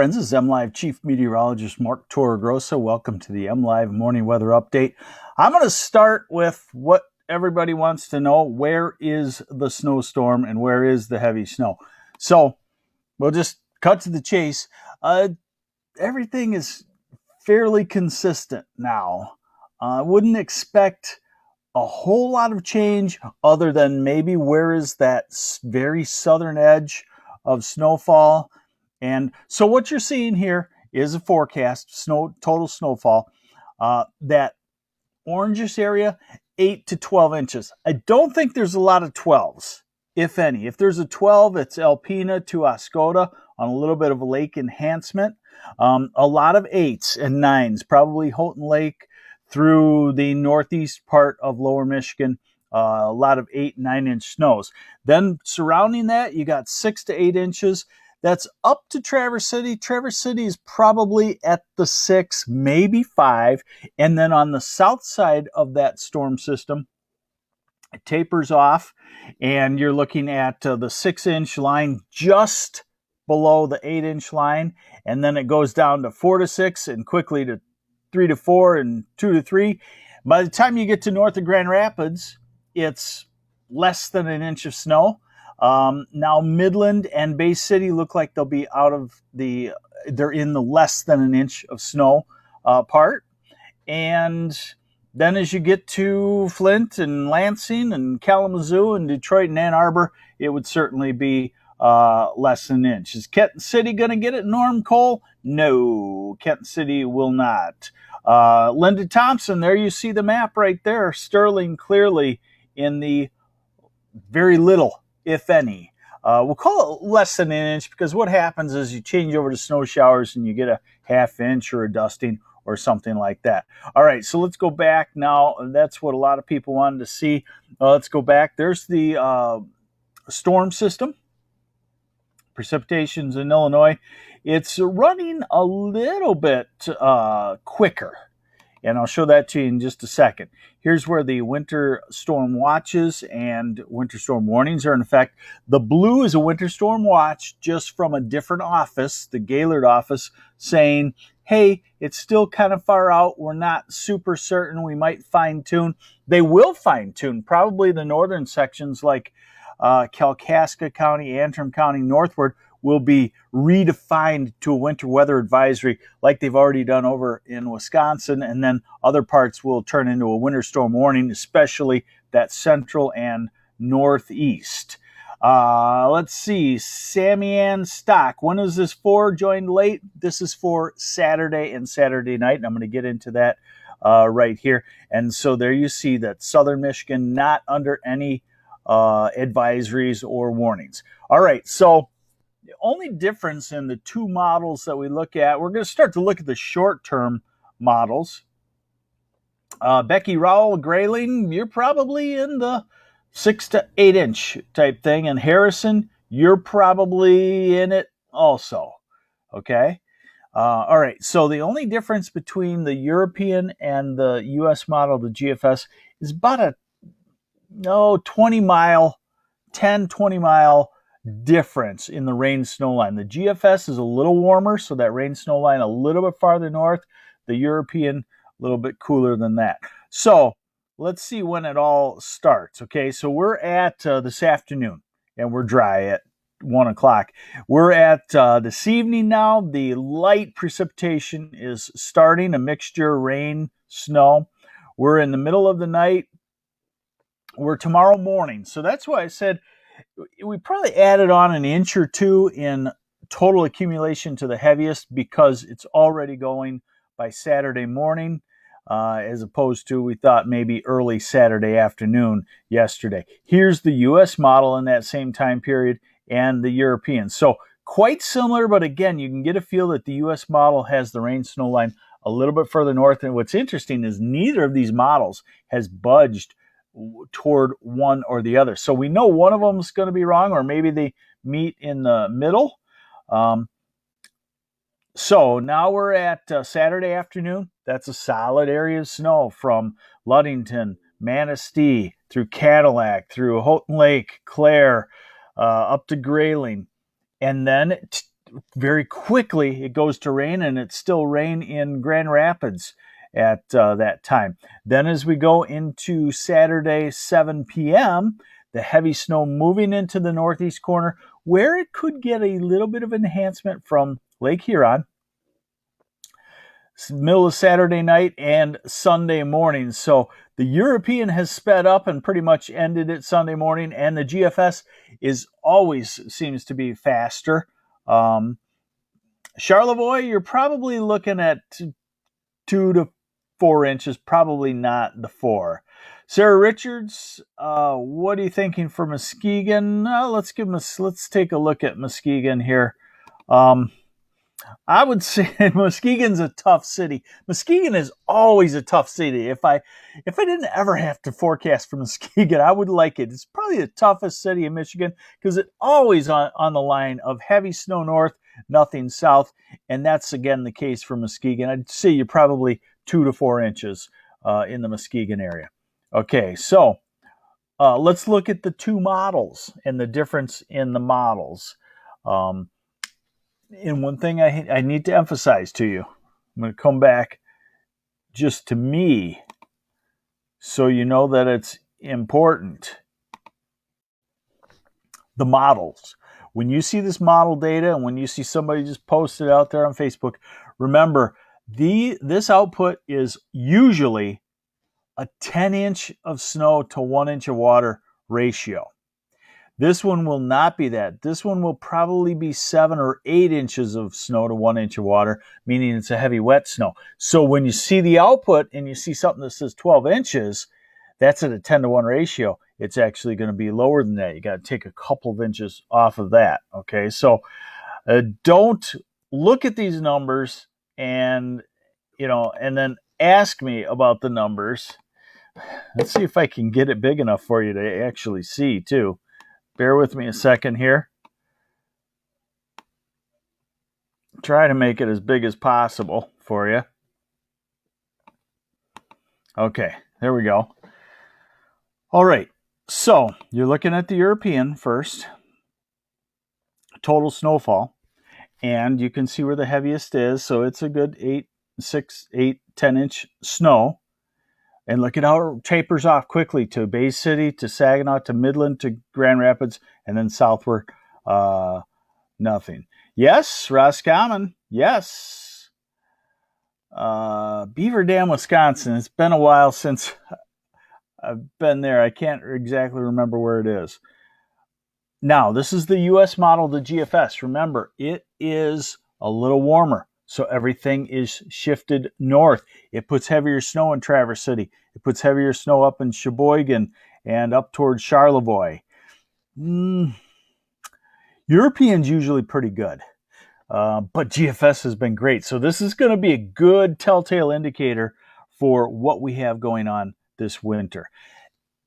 Friends, this is MLive Chief Meteorologist Mark Torregrossa. Welcome to the MLive Morning Weather Update. I'm going to start with what everybody wants to know. Where is the snowstorm and where is the heavy snow? So we'll just cut to the chase. Everything is fairly consistent now. I wouldn't expect a whole lot of change other than maybe where is that very southern edge of snowfall. And so what you're seeing here is a forecast, total snowfall. That orangish area, 8 to 12 inches. I don't think there's a lot of 12s, if any. If there's a 12, it's Alpena to Oscoda on a little bit of a lake enhancement. A lot of 8s and 9s, probably Houghton Lake through the northeast part of lower Michigan. A lot of 8 and 9 inch snows. Then surrounding that, you got 6 to 8 inches. That's up to Traverse City. Traverse City is probably at the 6, maybe 5. And then on the south side of that storm system, it tapers off, and you're looking at the 6-inch line just below the 8-inch line. And then it goes down to 4 to 6 and quickly to 3 to 4 and 2 to 3. By the time you get to north of Grand Rapids, it's less than an inch of snow. Now Midland and Bay City look like they'll be they're in the less than an inch of snow part. And then as you get to Flint and Lansing and Kalamazoo and Detroit and Ann Arbor, it would certainly be less than an inch. Is Kenton City going to get it, Norm Cole? No, Kenton City will not. Linda Thompson, there you see the map right there. Sterling clearly in the very little, if any. We'll call it less than an inch because what happens is you change over to snow showers and you get a half inch or a dusting or something like that. All right, so let's go back now. That's what a lot of people wanted to see. Let's go back. There's the storm system. Precipitation's in Illinois. It's running a little bit quicker. And I'll show that to you in just a second. Here's where the winter storm watches and winter storm warnings are in effect. The blue is a winter storm watch just from a different office, the Gaylord office, saying, hey, it's still kind of far out. We're not super certain. We might fine tune. They will fine tune probably the northern sections like Kalkaska County, Antrim County northward will be redefined to a winter weather advisory like they've already done over in Wisconsin, and then other parts will turn into a winter storm warning, especially that central and northeast. Let's see, Sammy Ann Stock. When is this for? Joined late. This is for Saturday and Saturday night, and I'm going to get into that right here. And so there you see that southern Michigan not under any advisories or warnings. All right, so the only difference in the two models that we look at, we're going to start to look at the short-term models. Becky Rowell, Grayling, you're probably in the 6 to 8 inch type thing. And Harrison, you're probably in it also. Okay? All right, so the only difference between the European and the U.S. model, the GFS, is about a 20 mile difference in the rain snow line. The GFS is a little warmer, so that rain snow line a little bit farther north. The European a little bit cooler than that. So let's see when it all starts. Okay, so we're at this afternoon, and we're dry at 1 o'clock. We're at this evening now. The light precipitation is starting, a mixture rain, snow. We're in the middle of the night. We're tomorrow morning. So that's why I said we probably added on an inch or two in total accumulation to the heaviest because it's already going by Saturday morning, as opposed to we thought maybe early Saturday afternoon yesterday. Here's the U.S. model in that same time period and the European. So quite similar, but again, you can get a feel that the U.S. model has the rain snow line a little bit further north. And what's interesting is neither of these models has budged toward one or the other. So we know one of them is going to be wrong, or maybe they meet in the middle. So now we're at Saturday afternoon. That's a solid area of snow from Ludington, Manistee, through Cadillac, through Houghton Lake, Clare, up to Grayling. And then very quickly it goes to rain, and it's still rain in Grand Rapids at that time. Then as we go into Saturday, 7 p.m., the heavy snow moving into the northeast corner, where it could get a little bit of enhancement from Lake Huron, middle of Saturday night and Sunday morning. So the European has sped up and pretty much ended it Sunday morning, and the GFS is always seems to be faster. Charlevoix, you're probably looking at 2 to 4 inches, probably not the 4. Sarah Richards, what are you thinking for Muskegon? Let's take a look at Muskegon here. I would say Muskegon's a tough city. Muskegon is always a tough city. If I didn't ever have to forecast for Muskegon, I would like it. It's probably the toughest city in Michigan because it's always on the line of heavy snow north, nothing south, and that's again the case for Muskegon. I'd say you're probably 2 to 4 inches in the Muskegon area. Okay, so let's look at the two models and the difference in the models. And one thing I need to emphasize to you, I'm going to come back just to me so you know that it's important. The models. When you see this model data and when you see somebody just post it out there on Facebook, remember this output is usually a 10 inch of snow to 1 inch of water ratio. This one will not be that. This one will probably be 7 or 8 inches of snow to 1 inch of water, meaning it's a heavy wet snow. So when you see the output and you see something that says 12 inches, that's at a 10 to 1 ratio. It's actually going to be lower than that. You got to take a couple of inches off of that. Okay, so don't look at these numbers and then ask me about the numbers. Let's see if I can get it big enough for you to actually see too. Bear with me a second here. Try to make it as big as possible for you. Okay, there we go. All right, so you're looking at the European first. Total snowfall. And you can see where the heaviest is. So it's a good 10 inch snow. And look at how it tapers off quickly to Bay City, to Saginaw, to Midland, to Grand Rapids, and then southward, nothing. Yes, Roscommon, yes. Beaver Dam, Wisconsin. It's been a while since I've been there. I can't exactly remember where it is. Now, this is the U.S. model, the GFS. Remember, it is a little warmer. So everything is shifted north. It puts heavier snow in Traverse City. It puts heavier snow up in Sheboygan and up towards Charlevoix. European's usually pretty good, but GFS has been great. So this is going to be a good telltale indicator for what we have going on this winter.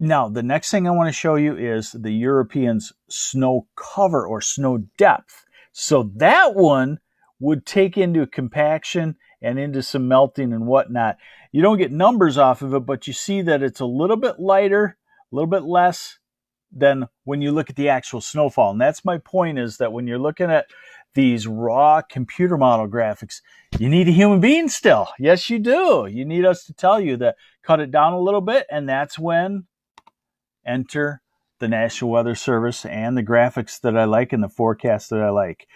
Now, the next thing I want to show you is the European's snow cover or snow depth. So that one would take into compaction and into some melting and whatnot. You don't get numbers off of it, but you see that it's a little bit lighter, a little bit less than when you look at the actual snowfall. And that's my point, is that when you're looking at these raw computer model graphics, you need a human being still. Yes, you do. You need us to tell you that cut it down a little bit, and that's when enter the National Weather Service and the graphics that I like and the forecast that I like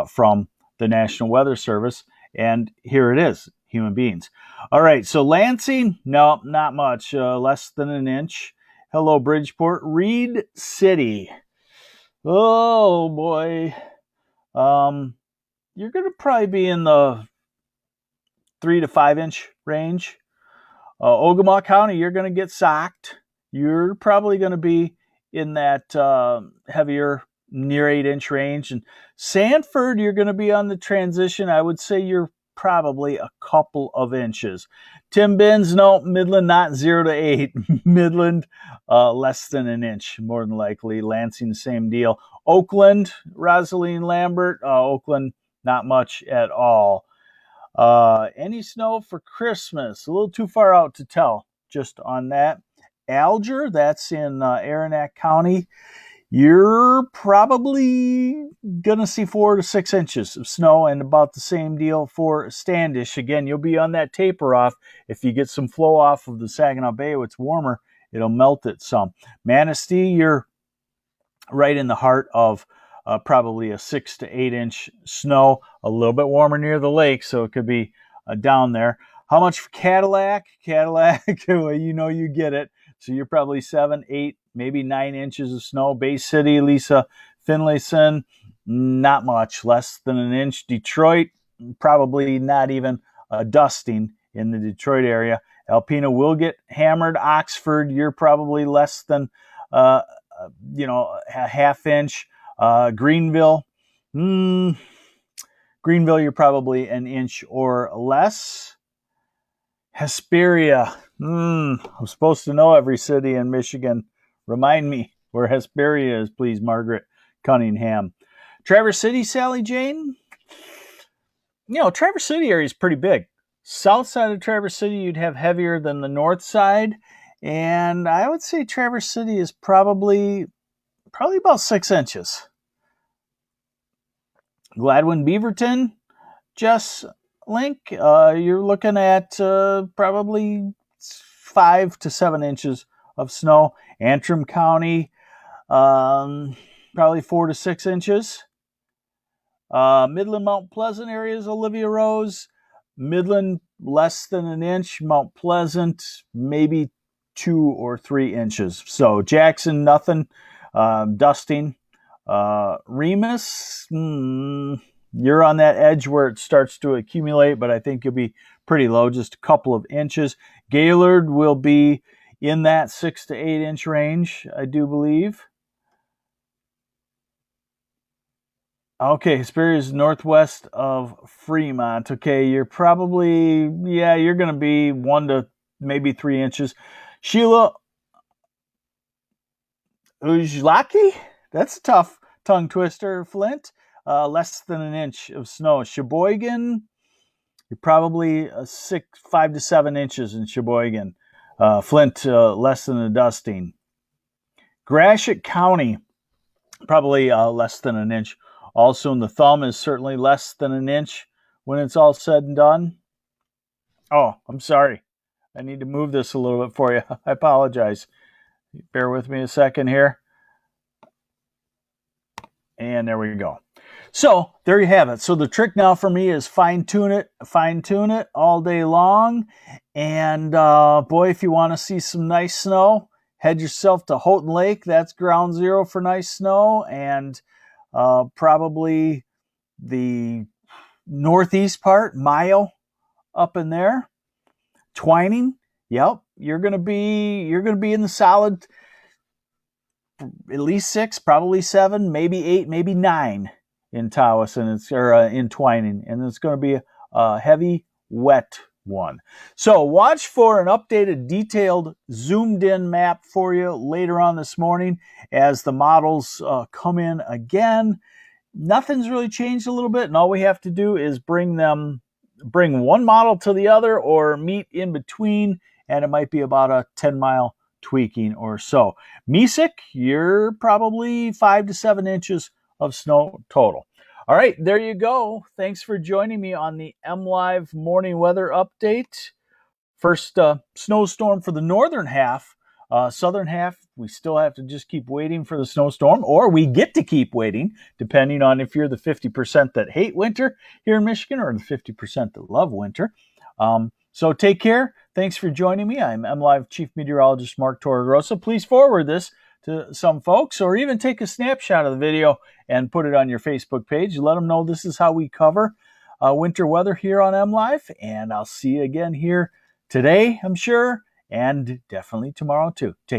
from the National Weather Service. And here it is, human beings. All right, so Lansing, no, not much, less than an inch. Hello, Bridgeport. Reed City, oh boy, you're going to probably be in the 3 to 5 inch range. Ogama County, you're going to get socked. You're probably going to be in that heavier near 8 inch range. And Sanford, you're going to be on the transition. I would say you're probably a couple of inches. Timbins, no. Midland, not 0 to 8. Midland, less than an inch, more than likely. Lansing, same deal. Oakland, Rosaline Lambert, Oakland, not much at all. Any snow for Christmas? A little too far out to tell just on that. Alger, that's in Aranac County. you're probably going to see 4 to 6 inches of snow, and about the same deal for Standish. Again, you'll be on that taper off. If you get some flow off of the Saginaw Bay, it's warmer, it'll melt it some. Manistee, you're right in the heart of probably a 6 to 8 inch snow, a little bit warmer near the lake, so it could be down there. How much for Cadillac? Cadillac, well, you know you get it. So you're probably 7, 8, maybe 9 inches of snow. Bay City, Lisa Finlayson, not much, less than an inch. Detroit, probably not even a dusting in the Detroit area. Alpena will get hammered. Oxford, you're probably less than a half inch. Greenville, you're probably an inch or less. Hesperia, I'm supposed to know every city in Michigan. Remind me where Hesperia is, please, Margaret Cunningham. Traverse City, Sally Jane. Traverse City area is pretty big. South side of Traverse City, you'd have heavier than the north side. And I would say Traverse City is probably about 6 inches. Gladwin, Beaverton, Jess Link, you're looking at probably 5 to 7 inches of snow. Antrim County, probably 4 to 6 inches. Midland, Mount Pleasant areas, Olivia Rose. Midland, less than an inch. Mount Pleasant, maybe 2 or 3 inches. So Jackson, nothing. Dusting. Remus, you're on that edge where it starts to accumulate, but I think you'll be pretty low, just a couple of inches. Gaylord will be in that 6 to 8 inch range, I do believe. Okay, Hesperia is northwest of Fremont. Okay, you're probably, you're going to be 1 to maybe 3 inches. Sheila Ujlaki, that's a tough tongue twister. Flint, less than an inch of snow. Sheboygan, you're probably 5 to 7 inches in Sheboygan. Flint, less than a dusting. Gratiot County, probably less than an inch. Also, in the thumb is certainly less than an inch when it's all said and done. Oh, I'm sorry. I need to move this a little bit for you. I apologize. Bear with me a second here. And there we go. So there you have it. So the trick now for me is fine tune it all day long. And boy, if you want to see some nice snow, head yourself to Houghton Lake. That's ground zero for nice snow. And probably the northeast part, Mayo, up in there. Twining, yep, you're gonna be in the solid at least 6, probably 7, maybe 8, maybe 9 in Tawas, and it's in Twining, and it's going to be a heavy, wet one. So watch for an updated, detailed, zoomed-in map for you later on this morning as the models come in again. Nothing's really changed a little bit, and all we have to do is bring one model to the other or meet in between, and it might be about a 10-mile tweaking or so. Mesick, you're probably 5 to 7 inches of snow total. All right, there you go. Thanks for joining me on the MLive morning weather update. First snowstorm for the northern half. Southern half, we still have to just keep waiting for the snowstorm, or we get to keep waiting, depending on if you're the 50% that hate winter here in Michigan or the 50% that love winter. So take care. Thanks for joining me. I'm MLive Chief Meteorologist Mark Torregrossa. Please forward this to some folks, or even take a snapshot of the video and put it on your Facebook page. Let them know this is how we cover winter weather here on MLive. And I'll see you again here today, I'm sure, and definitely tomorrow too. Take care.